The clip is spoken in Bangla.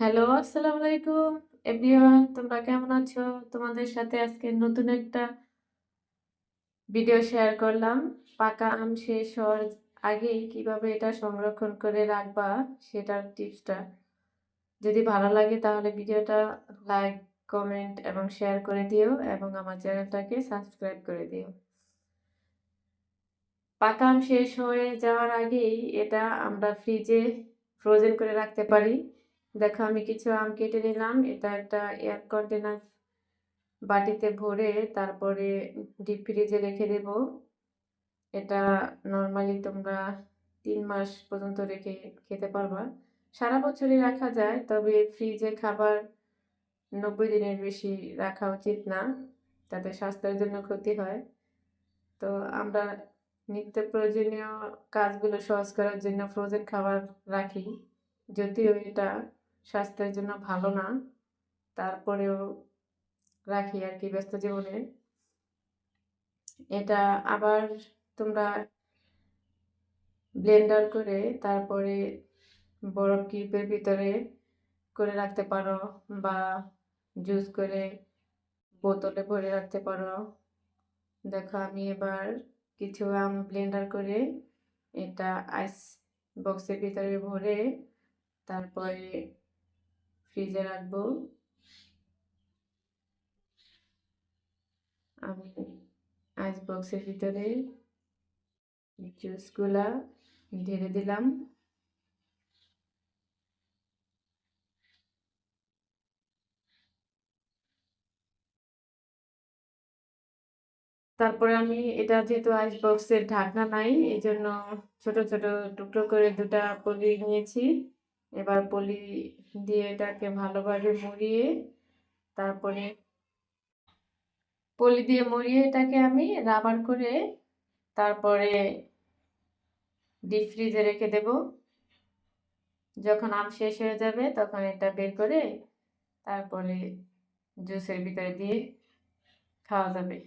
হ্যালো, আসসালামু আলাইকুম এভরিওয়ান। তোমরা কেমন আছো? তোমাদের সাথে আজকে নতুন একটা ভিডিও শেয়ার করলাম। পাকা আম শেষ হওয়ার আগেই কিভাবে এটা সংরক্ষণ করে রাখবা সেটার টিপসটা। যদি ভালো লাগে তাহলে ভিডিওটা লাইক, কমেন্ট এবং শেয়ার করে দিও এবং আমার চ্যানেলটাকে সাবস্ক্রাইব করে দিও। পাকা আম শেষ হয়ে যাওয়ার আগেই এটা আমরা ফ্রিজে ফ্রোজেন করে রাখতে পারি। দেখো আমি কিছু আম কেটে নিলাম। এটা একটা এয়ার কন্টেনার বাটিতে ভরে তারপরে ডিপ ফ্রিজে রেখে দেব। এটা নরমালি তোমরা ৩ মাস পর্যন্ত রেখে খেতে পারবা। সারা বছরই রাখা যায়, তবে ফ্রিজে খাবার ৯০ দিনের বেশি রাখা উচিত না। তাতে স্বাস্থ্যের জন্য ক্ষতি হয়। তো আমরা নিত্য প্রয়োজনীয় কাজগুলো সহজ করার জন্য ফ্রোজেন খাবার রাখি। যদিও এটা স্বাস্থ্যের জন্য ভালো না, তারপরেও রাখি আরকি ব্যস্ত জীবনে। এটা আবার তোমরা ব্লেন্ডার করে তারপরে বরফ কিউবের ভিতরে করে রাখতে পারো বা জুস করে বোতলে ভরে রাখতে পারো। দেখো আমি এবার কিছু আম ব্লেন্ডার করে এটা আইস বক্সের ভিতরে ভরে তারপরে ফ্রিজে রাখবো। আমি আইস বক্সের ভিতরে জুসগুলা ঢেলে দিলাম। তারপরে আমি এটা যেহেতু আইস বক্সের ঢাকনা নাই, এই জন্য ছোট ছোট টুকরো করে ২টা পলি নিয়েছি। এবার পলি দিয়ে এটাকে ভালোভাবে মুড়িয়ে তারপরে পলি দিয়ে মুড়িয়ে এটাকে আমি রাবার করে তারপরে ডিপ ফ্রিজে রেখে দেব। যখন আম শেষ হয়ে যাবে তখন এটা বের করে তারপরে জুসের ভিতরে দিয়ে খাওয়া যাবে।